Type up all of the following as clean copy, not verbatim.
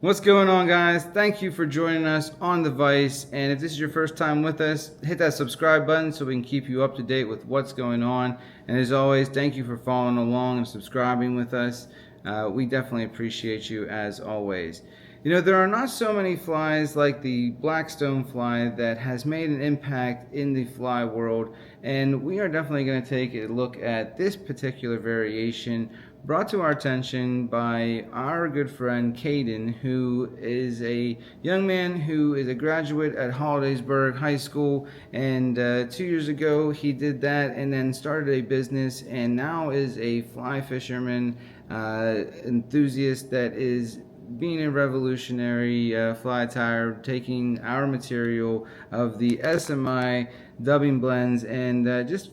What's going on, guys? Thank you for joining us on the Vice. And if this is your first time with us, hit that subscribe button so we can keep you up to date with what's going on. And as always, thank you for following along and subscribing with us. We definitely appreciate you as always. You know, there are not so many flies like the black stone fly that has made an impact in the fly world, and we are definitely going to take a look at this particular variation brought to our attention by our good friend Caden, who is a young man who is a graduate at Hollidaysburg High School, and 2 years ago he did that and then started a business and now is a fly fisherman enthusiast that is being a revolutionary fly tyer, taking our material of the SMI dubbing blends and just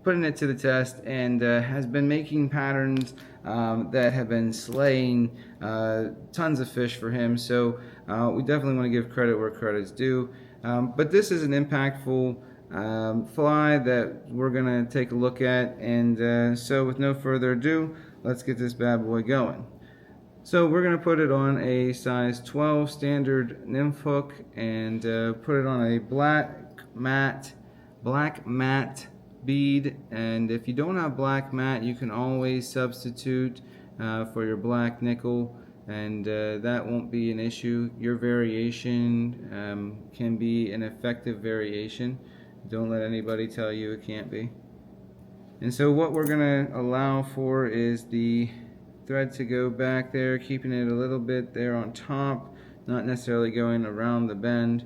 putting it to the test, and has been making patterns that have been slaying tons of fish for him. So we definitely want to give credit where credit's due. But this is an impactful fly that we're going to take a look at, and so with no further ado, let's get this bad boy going. So we're going to put it on a size 12 standard nymph hook and put it on a black matte bead. And if you don't have black matte, you can always substitute for your black nickel, and that won't be an issue. Your variation can be an effective variation. Don't let anybody tell you it can't be. And so what we're going to allow for is the thread to go back there, keeping it a little bit there on top, not necessarily going around the bend.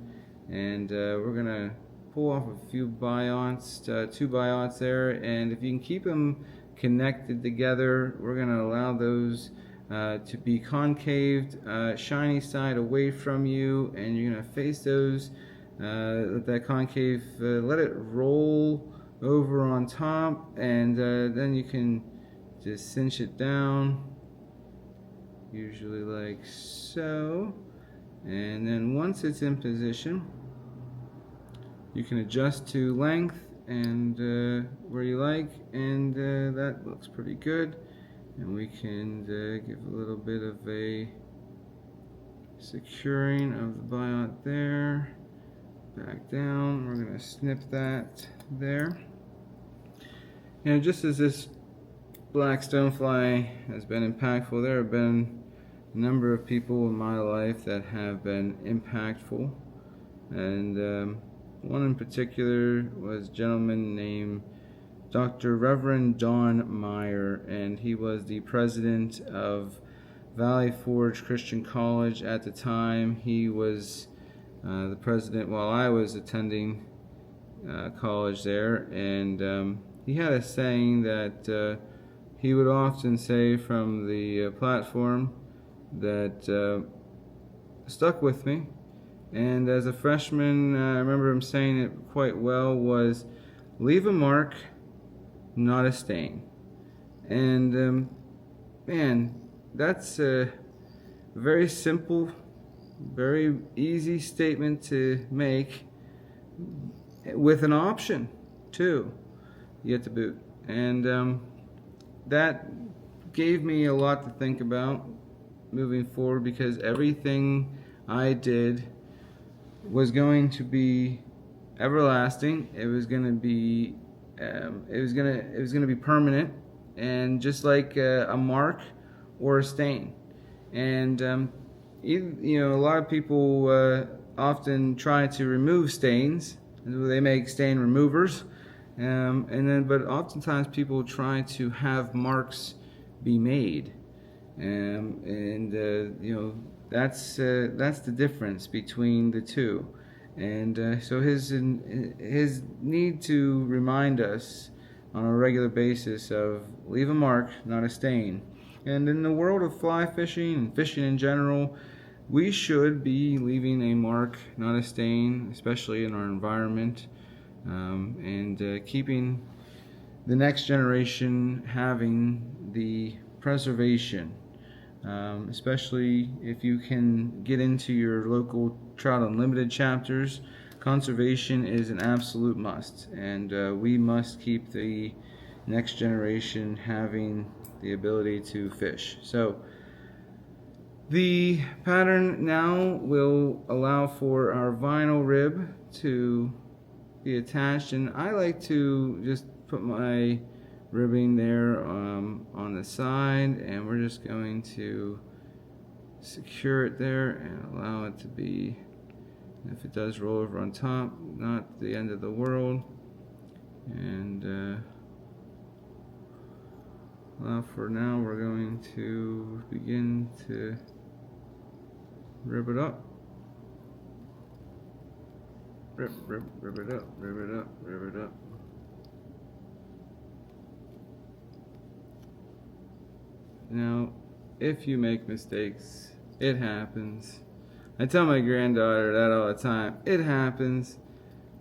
And we're gonna pull off a few bionts, 2 bionts there, and if you can keep them connected together, we're gonna allow those to be concaved, shiny side away from you, and you're gonna face those, let that concave, let it roll over on top, and then you can just cinch it down, usually like so, and then once it's in position, you can adjust to length and where you like, and that looks pretty good. And we can give a little bit of a securing of the biont there, back down. We're going to snip that there. And just as this black stonefly has been impactful, there have been a number of people in my life that have been impactful, and one in particular was a gentleman named Dr. Reverend Don Meyer, and he was the president of Valley Forge Christian College at the time. He was the president while I was attending college there, and he had a saying that he would often say from the platform that stuck with me. And as a freshman, I remember him saying it quite well, was leave a mark, not a stain. And man, that's a very simple, very easy statement to make, with an option too, yet to boot. And that gave me a lot to think about moving forward, because everything I did was going to be everlasting. It was going to be it was going to be permanent, and just like a mark or a stain. And you know, a lot of people often try to remove stains. They make stain removers, but oftentimes people try to have marks be made, and you know, that's the difference between the two. And so his need to remind us on a regular basis of leave a mark, not a stain. And in the world of fly fishing and fishing in general, we should be leaving a mark, not a stain, especially in our environment, and keeping the next generation having the preservation. Especially if you can get into your local Trout Unlimited chapters, conservation is an absolute must, and we must keep the next generation having the ability to fish. So The pattern now will allow for our vinyl rib to be attached, and I like to just put my ribbing there on the side, and we're just going to secure it there and allow it to be, if it does roll over on top, not the end of the world. And for now, we're going to begin to rib it up. Rib it up, rib it up, rib it up. Now, if you make mistakes, it happens. I tell my granddaughter that all the time. It happens.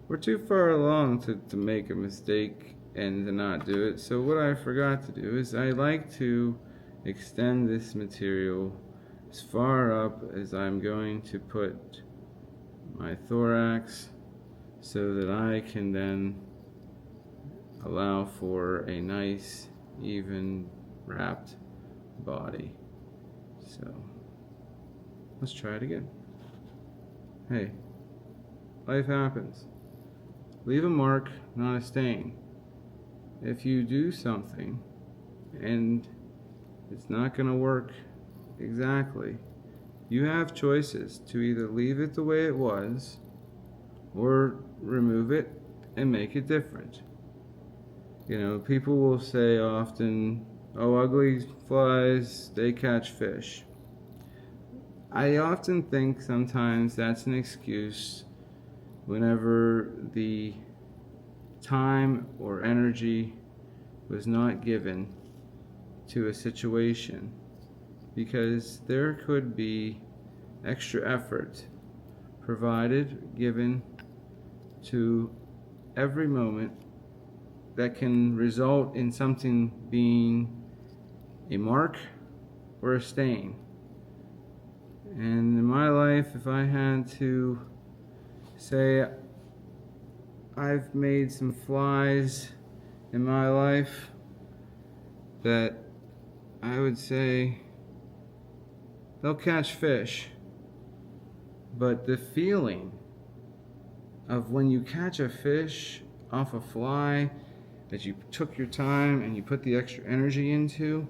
We're too far along to make a mistake and to not do it. So what I forgot to do is I like to extend this material as far up as I'm going to put my thorax, so that I can then allow for a nice, even wrapped body. So let's try it again. Hey, life happens. Leave a mark, not a stain. If you do something and it's not going to work exactly, you have choices to either leave it the way it was or remove it and make it different. You know, people will say often, oh, ugly flies, they catch fish. I often think sometimes that's an excuse whenever the time or energy was not given to a situation, because there could be extra effort provided, given to every moment that can result in something being a mark or a stain. And in my life, if I had to say, I've made some flies in my life that I would say they'll catch fish, but the feeling of when you catch a fish off a fly that you took your time and you put the extra energy into,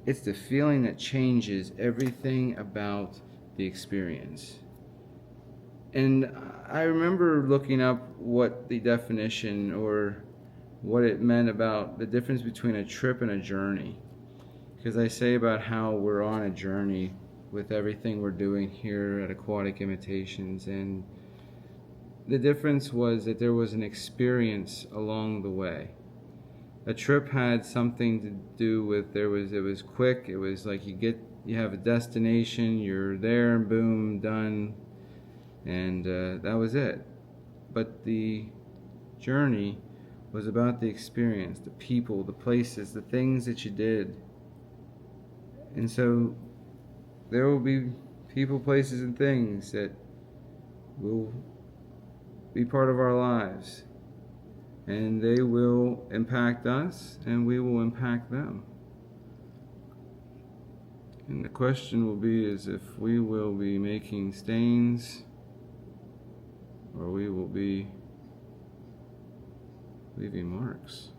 it's the feeling that changes everything about the experience. And I remember looking up what the definition or what it meant about the difference between a trip and a journey. Because I say about how we're on a journey with everything we're doing here at Aquatic Imitations, and the difference was that there was an experience along the way. A trip had something to do with, it was quick. It was like you have a destination, you're there, and boom, done, and that was it. But the journey was about the experience, the people, the places, the things that you did. And so there will be people, places, and things that will be part of our lives, and they will impact us and we will impact them. And the question will be is if we will be making stains or we will be leaving marks.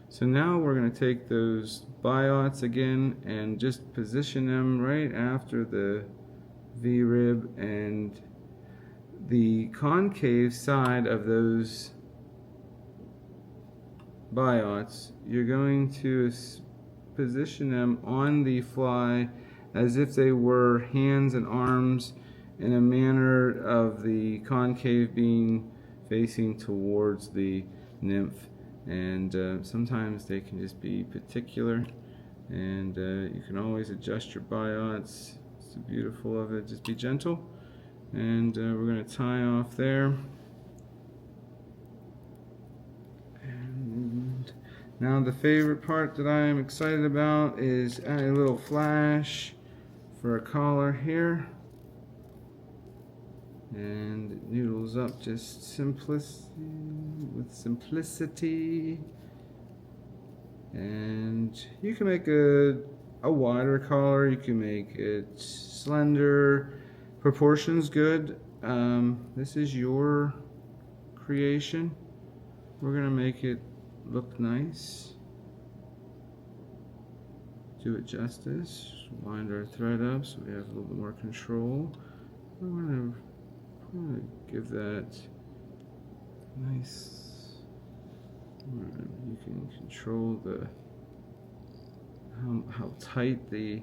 So now we're going to take those biots again and just position them right after the V-rib, and the concave side of those biots, you're going to position them on the fly as if they were hands and arms, in a manner of the concave being facing towards the nymph. And sometimes they can just be particular, and you can always adjust your biots. It's the beautiful of it. Just be gentle, and we're going to tie off there. And now the favorite part that I am excited about is adding a little flash for a collar here, and it noodles up just simplicity. And you can make a wider collar, you can make it slender, proportions good. This is your creation. We're gonna make it look nice. Do it justice. Wind our thread up so we have a little bit more control. We're gonna give that nice. You can control the how tight the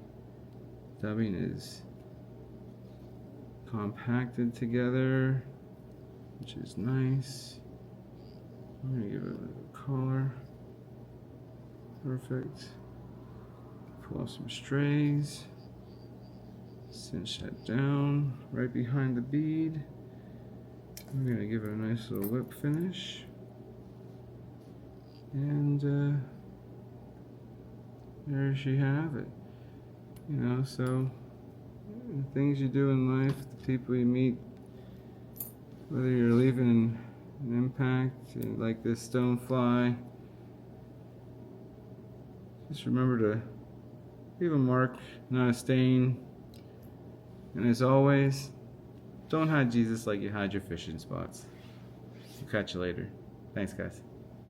dubbing is compacted together, which is nice. I'm gonna give it a collar. Perfect. Pull off some strays. Cinch that down right behind the bead. We're gonna give it a nice little whip finish. And there you have it. You know, so the things you do in life, the people you meet, whether you're leaving an impact like this stone fly, just remember to leave a mark, not a stain. And as always, don't hide Jesus like you hide your fishing spots. We'll catch you later. Thanks, guys.